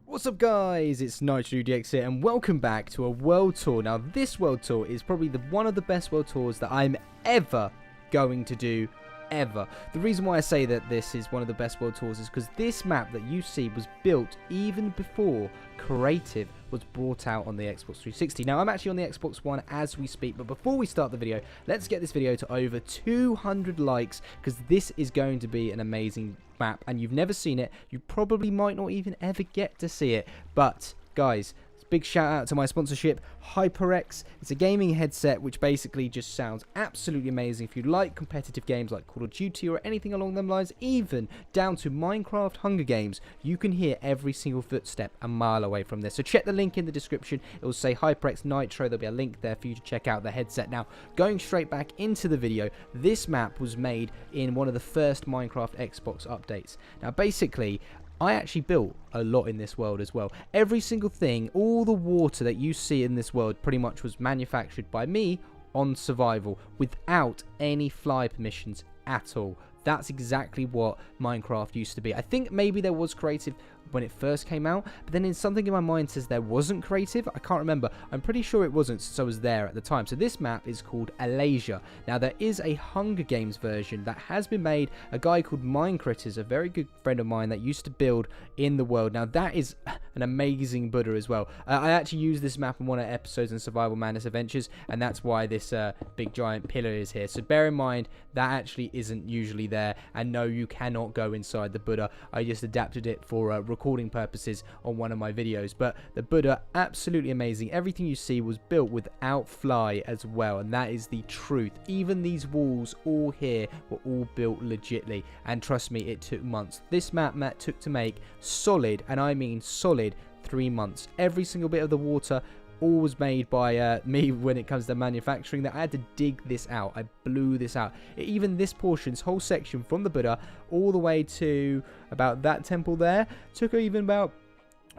What's up guys, it's NitroLukedx here and welcome back to a world tour. Now this world tour is probably one of the best world tours that I'm ever going to do, ever. The reason why I say that this is one of the best world tours is because this map that you see was built even before Creative was brought out on the Xbox 360. Now I'm actually on the Xbox One as we speak, but before we start the video, let's get this video to over 200 likes because this is going to be an amazing map and you've never seen it. You probably might not even ever get to see it, but guys, big shout out to my sponsorship, HyperX. It's a gaming headset which basically just sounds absolutely amazing. If you like competitive games like Call of Duty or anything along them lines, even down to Minecraft Hunger Games, you can hear every single footstep a mile away from this. So check the link in the description. It will say HyperX Nitro. There'll be a link there for you to check out the headset. Now, going straight back into the video, this map was made in one of the first Minecraft Xbox updates. Now, basically, I actually built a lot in this world as well. Every single thing, all the water that you see in this world pretty much was manufactured by me on survival without any fly permissions at all. That's exactly what Minecraft used to be. I think maybe there was creative when it first came out, but then something in my mind says there wasn't creative. I can't remember. I'm pretty sure it wasn't, since I was there at the time. So this map is called Alashia. Now there is a Hunger Games version that has been made. A guy called Minecraft, a very good friend of mine that used to build in the world. Now that is an amazing Buddha as well. I actually used this map in one of the episodes in Survival Madness Adventures, and that's why this big giant pillar is here. So bear in mind that actually isn't usually there, and no, you cannot go inside the Buddha. I just adapted it for recording purposes on one of my videos, but the Buddha, absolutely amazing. Everything you see was built without fly as well, and that is the truth. Even these walls all here were all built legitly, and trust me, it took months. This map took to make solid, and I mean solid, 3 months. Every single bit of the water all was made by me when it comes to manufacturing. That I had to dig this out. I blew this out. Even this portion, this whole section from the Buddha all the way to about that temple there, took even about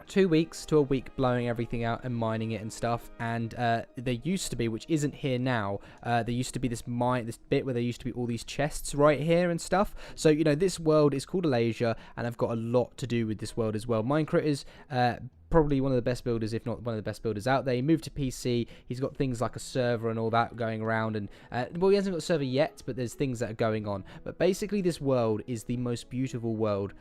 2 weeks to a week blowing everything out and mining it and stuff. And there used to be, which isn't here now, there used to be this bit where there used to be all these chests right here and stuff. So you know, this world is called Alashia, and I've got a lot to do with this world as well. Minecraft is probably one of the best builders, if not one of the best builders out there. He moved to PC. He's got things like a server and all that going around, and well, he hasn't got a server yet, but there's things that are going on. But basically, this world is the most beautiful world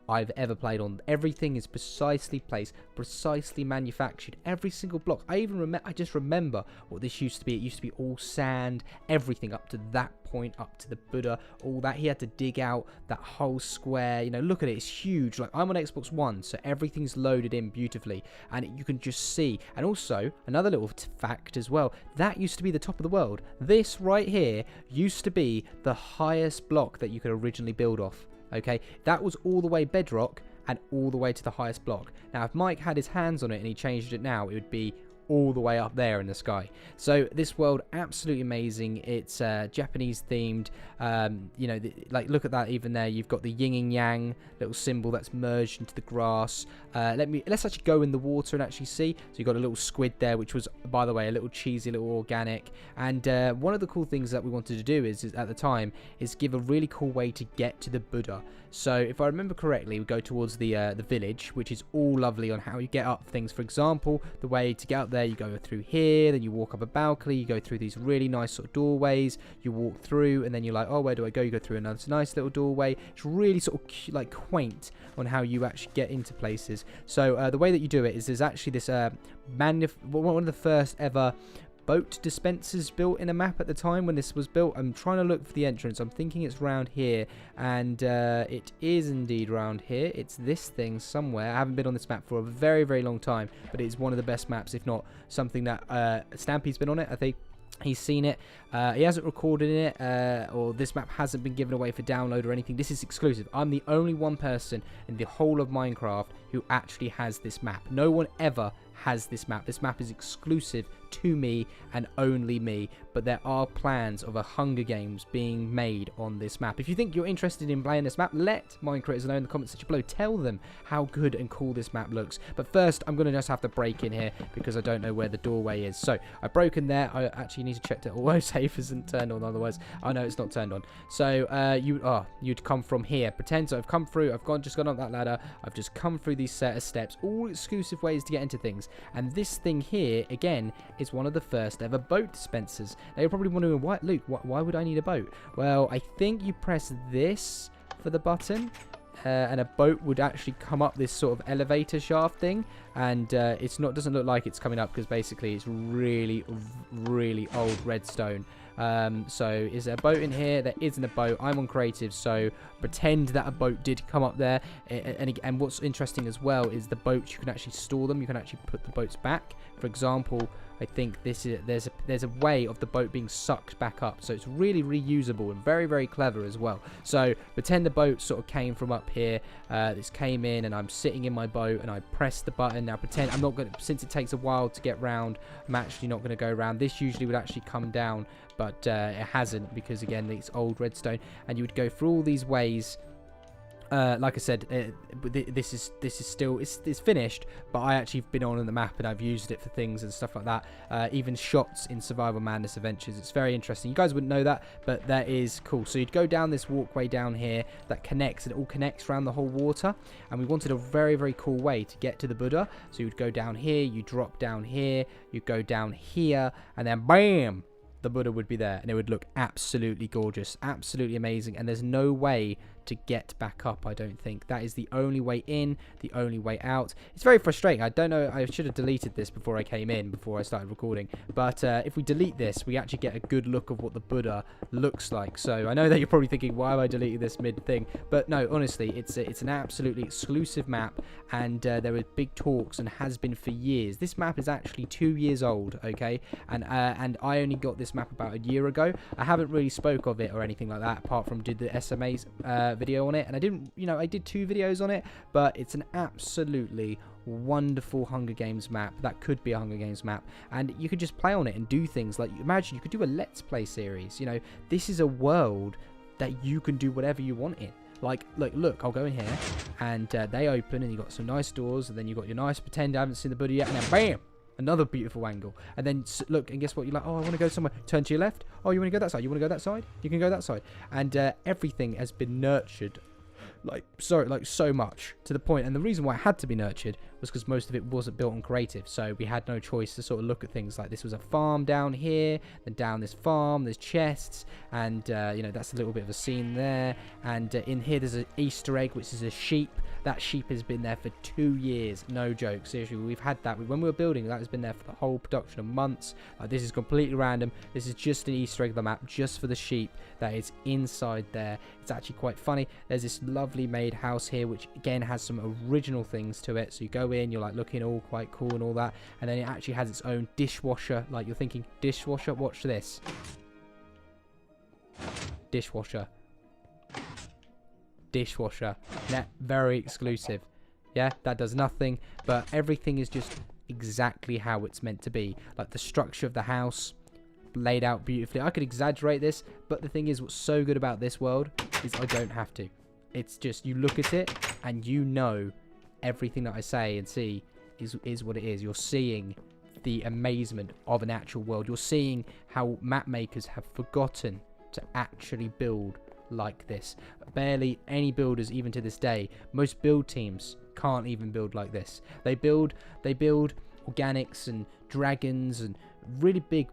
I've ever played on. Everything is precisely placed, precisely manufactured. Every single block. I just remember what this used to be. It used to be all sand, everything up to that point, up to the Buddha, all that. He had to dig out that whole square. You know, look at it. It's huge. Like, I'm on Xbox One, so everything's loaded in beautifully, and you can just see. And also, another little fact as well, that used to be the top of the world. This right here used to be the highest block that you could originally build off. Okay, that was all the way bedrock and all the way to the highest block. Now, if Mike had his hands on it and he changed it now, it would be all the way up there in the sky. So this world, absolutely amazing. It's Japanese themed. You know, like, look at that. Even there, you've got the yin and yang little symbol that's merged into the grass. Let's actually go in the water and actually see. So you've got a little squid there, which was, by the way, a little cheesy, little organic. And one of the cool things that we wanted to do is at the time is give a really cool way to get to the Buddha. So if I remember correctly, we go towards the village, which is all lovely on how you get up things. For example, the way to get up there, you go through here, then you walk up a balcony, you go through these really nice sort of doorways, you walk through, and then you're like, oh, where do I go? You go through another nice little doorway. It's really sort of like quaint on how you actually get into places. So the way that you do it is there's actually this one of the first ever boat dispensers built in a map at the time when this was built. I'm trying to look for the entrance. I'm thinking it's round here, and it is indeed round here. It's this thing somewhere. I haven't been on this map for a very, very long time, but it's one of the best maps, if not something that Stampy's been on it, I think. He's seen it. He hasn't recorded it, or this map hasn't been given away for download or anything. This is exclusive. I'm the only one person in the whole of Minecraft who actually has this map. No one ever has this map. This map is exclusive to me and only me, but there are plans of a Hunger Games being made on this map. If you think you're interested in playing this map, let Minecrafters know in the comments section below. Tell them how good and cool this map looks. But first, I'm going to just have to break in here because I don't know where the doorway is. So I've broken there. I actually need to check that autosave isn't turned on, otherwise I know it's not turned on. So you'd come from here. Pretend so I've come through. I've just gone up that ladder. I've just come through these set of steps, all exclusive ways to get into things. And this thing here again is one of the first ever boat dispensers. Now you're probably wondering, why, Luke, why would I need a boat? Well, I think you press this for the button, and a boat would actually come up this sort of elevator shaft thing, and doesn't look like it's coming up because basically it's really old redstone. So is there a boat in here? There isn't a boat. I'm on creative, so pretend that a boat did come up there. And what's interesting as well is the boats, you can actually store them. You can actually put the boats back. For example, I think there's a way of the boat being sucked back up, so it's really reusable and very clever as well. So pretend the boat sort of came from up here. This came in and I'm sitting in my boat and I press the button. Now pretend I'm not going to, since it takes a while to get round, I'm actually not going to go around. This usually would actually come down, but it hasn't because again it's old redstone, and you would go through all these ways. Like I said, this is still it's finished, but I actually have been on the map and I've used it for things and stuff like that. Even shots in Survival Madness Adventures. It's very interesting. You guys wouldn't know that, but that is cool. So you'd go down this walkway down here that connects. It all connects around the whole water, and we wanted a very cool way to get to the Buddha. So you'd go down here, you drop down here, you go down here, and then bam, the Buddha would be there, and it would look absolutely gorgeous, absolutely amazing. And there's no way to get back up, I don't think. That is the only way in, the only way out. It's very frustrating. I don't know, I should have deleted this before I came in, before I started recording, but if we delete this, we actually get a good look of what the Buddha looks like. So I know that you're probably thinking, why have I deleted this mid thing? But no, honestly, it's an absolutely exclusive map, and there were big talks and has been for years. This map is actually 2 years old, okay, and I only got this map about a year ago. I haven't really spoke of it or anything like that, apart from did the SMA's video on it, and I didn't, I did 2 videos on it, but it's an absolutely wonderful Hunger Games map. That could be a Hunger Games map, and you could just play on it and do things like, imagine you could do a Let's Play series. This is a world that you can do whatever you want in. Like look, I'll go in here, and they open, and you got some nice doors, and then you got your nice pretend I haven't seen the Buddha yet, and then bam, another beautiful angle. And then look, and guess what? You're like, oh, I want to go somewhere. Turn to your left. Oh, you want to go that side? You want to go that side? You can go that side. And everything has been nurtured so much, to the point. And the reason why it had to be nurtured was because most of it wasn't built on creative, so we had no choice to sort of look at things like this was a farm down here, then down this farm there's chests, and that's a little bit of a scene there. And in here there's an Easter egg, which is a sheep. That sheep has been there for 2 years, no joke, seriously. We've had that when we were building. That has been there for the whole production of months. This is completely random. This is just an Easter egg of the map, just for the sheep that is inside there. It's actually quite funny. There's this lovely made house here, which again has some original things to it. So you go in, you're like looking all quite cool and all that, and then it actually has its own dishwasher. Like, you're thinking, dishwasher? Watch this. Dishwasher. Dishwasher. Very exclusive. Yeah, that does nothing, but everything is just exactly how it's meant to be. Like the structure of the house laid out beautifully. I could exaggerate this, but the thing is, what's so good about this world is I don't have to. It's just, you look at it and you know everything that I say and see is what it is. You're seeing the amazement of an actual world. You're seeing how map makers have forgotten to actually build like this. Barely any builders, even to this day, most build teams can't even build like this. They build organics and dragons and really big,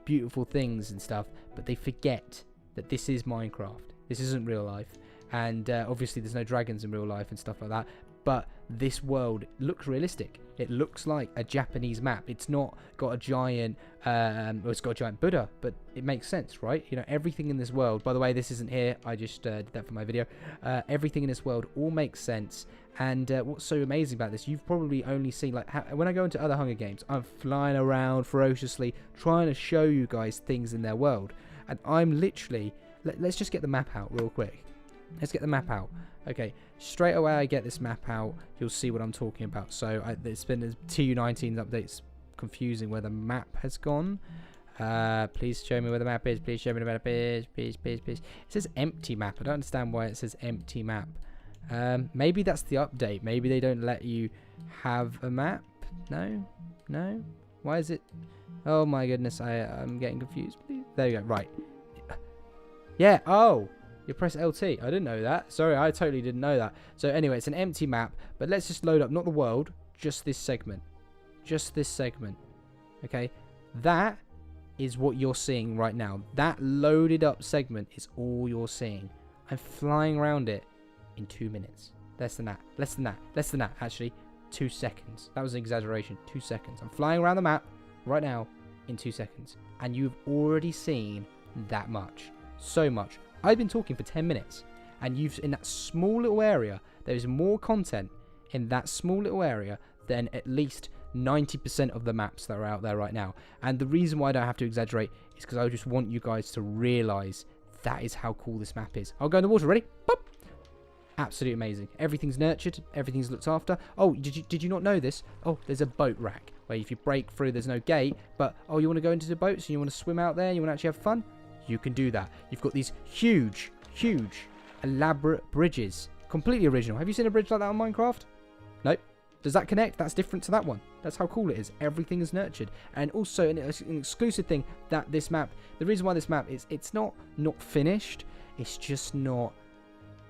beautiful things and stuff, but they forget that this is Minecraft. This isn't real life, and obviously there's no dragons in real life and stuff like that, but this world looks realistic. It looks like a Japanese map. It's not got a giant it's got a giant Buddha, but it makes sense, right? Everything in this world, by the way, this isn't here, I just did that for my video. Everything in this world all makes sense. And what's so amazing about this, you've probably only seen, like, when I go into other Hunger Games, I'm flying around ferociously trying to show you guys things in their world, and I'm literally, let's just get the map out real quick. Let's get the map out. Okay, straight away I get this map out, you'll see what I'm talking about. So it's been a TU19 updates confusing where the map has gone. Please show me where the map is. Please show me where the map is. Please, please, please. It says empty map. I don't understand why it says empty map. Maybe that's the update. Maybe they don't let you have a map. No? No? Why is it? Oh my goodness, I'm getting confused. Please. There you go. Right. Yeah. Oh. You press LT. I didn't know that. Sorry, I totally didn't know that. So anyway, it's an empty map. But let's just load up, not the world, just this segment. Just this segment. Okay? That is what you're seeing right now. That loaded up segment is all you're seeing. I'm flying around it in 2 minutes. Less than that. Less than that. Less than that, actually. 2 seconds. That was an exaggeration. 2 seconds. I'm flying around the map right now in 2 seconds. And you've already seen that much. So much. I've been talking for 10 minutes. And you've, in that small little area, there is more content in that small little area than at least 90% of the maps that are out there right now. And the reason why I don't have to exaggerate is because I just want you guys to realize that is how cool this map is. I'll go in the water. Ready? Boop. Absolutely amazing. Everything's nurtured. Everything's looked after. Oh, did you not know this? Oh, there's a boat rack where if you break through, there's no gate. But, oh, you want to go into the boat, so you want to swim out there, you want to actually have fun? You can do that. You've got these huge, huge, elaborate bridges. Completely original. Have you seen a bridge like that on Minecraft? Nope. Does that connect? That's different to that one. That's how cool it is. Everything is nurtured. And also an exclusive thing that this map, the reason why this map is, it's not finished. It's just not.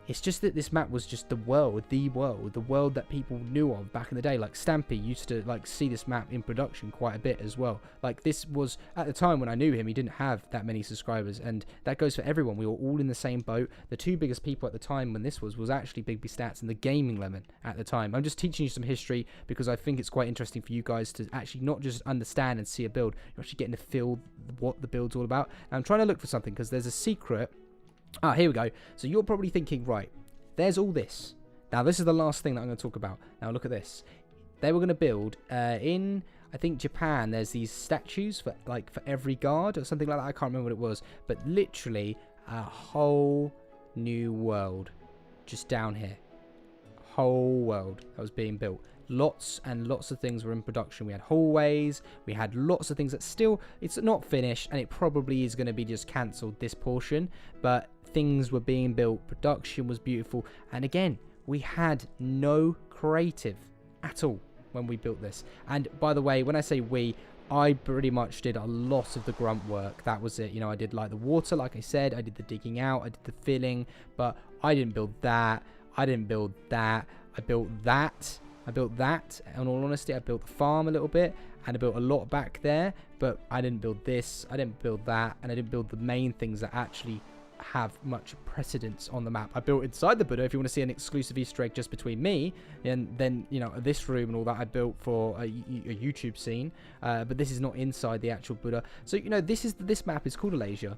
It's just that this map was just the world that people knew of back in the day. Like Stampy used to like see this map in production quite a bit as well. Like this was at the time when I knew him, he didn't have that many subscribers, and that goes for everyone. We were all in the same boat. The two biggest people at the time when this was actually Big B Stats and the Gaming Lemon at the time. I'm just teaching you some history because I think it's quite interesting for you guys to actually not just understand and see a build, you're actually getting to feel what the build's all about. And I'm trying to look for something because there's a secret. Ah, here we go. So you're probably thinking, right, there's all this. Now, this is the last thing that I'm going to talk about. Now, look at this. They were going to build in, I think, Japan. There's these statues for every guard or something like that. I can't remember what it was. But literally a whole new world just down here. Whole world that was being built. Lots and lots of things were in production. We had hallways, we had lots of things that still, it's not finished, and it probably is going to be just cancelled, this portion, but things were being built, production was beautiful, and again, we had no creative at all when we built this. And by the way, when I say we, I pretty much did a lot of the grunt work. That was it. You know, I did like the water, like I said, I did the digging out, I did the filling, but I didn't build that, I didn't build that, I built that. I built that, in all honesty. I built the farm a little bit, and I built a lot back there, but I didn't build this, I didn't build that, and I didn't build the main things that actually have much precedence on the map. I built inside the Buddha, if you want to see an exclusive Easter egg just between me, and then, you know, this room and all that I built for a YouTube scene, but this is not inside the actual Buddha. So, you know, this map is called Alashia.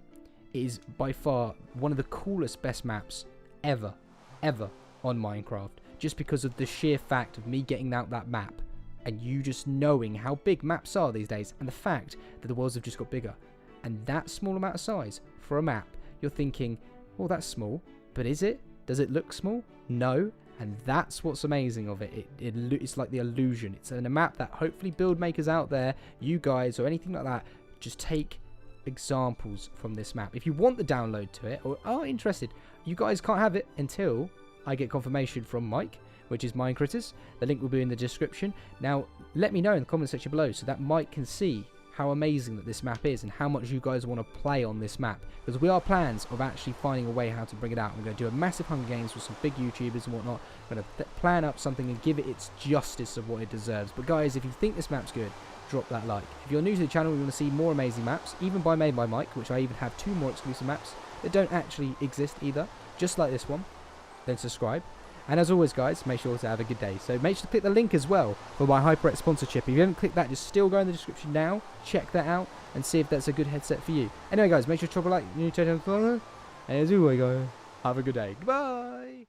It is by far one of the coolest, best maps ever on Minecraft. Just because of the sheer fact of me getting out that map and you just knowing how big maps are these days, and the fact that the worlds have just got bigger. And that small amount of size for a map, you're thinking, well, that's small, but is it? Does it look small? No. And that's what's amazing of it. It's like the illusion. It's in a map that hopefully build makers out there, you guys or anything like that, just take examples from this map. If you want the download to it or are interested, you guys can't have it until I get confirmation from Mike, which is Minecritters. The link will be in the description. Now, let me know in the comment section below so that Mike can see how amazing that this map is and how much you guys want to play on this map. Because we are plans of actually finding a way how to bring it out. We're going to do a massive Hunger Games with some big YouTubers and whatnot. We're going to plan up something and give it its justice of what it deserves. But guys, if you think this map's good, drop that like. If you're new to the channel, you want to see more amazing maps, even made by Mike, which I even have 2 more exclusive maps that don't actually exist either, just like this one, then subscribe. And as always, guys, make sure to have a good day. So make sure to click the link as well for my HyperX sponsorship. If you haven't clicked that, just still go in the description now. Check that out and see if that's a good headset for you. Anyway, guys, make sure to drop a like, new channel, and as always, guys, have a good day. Goodbye.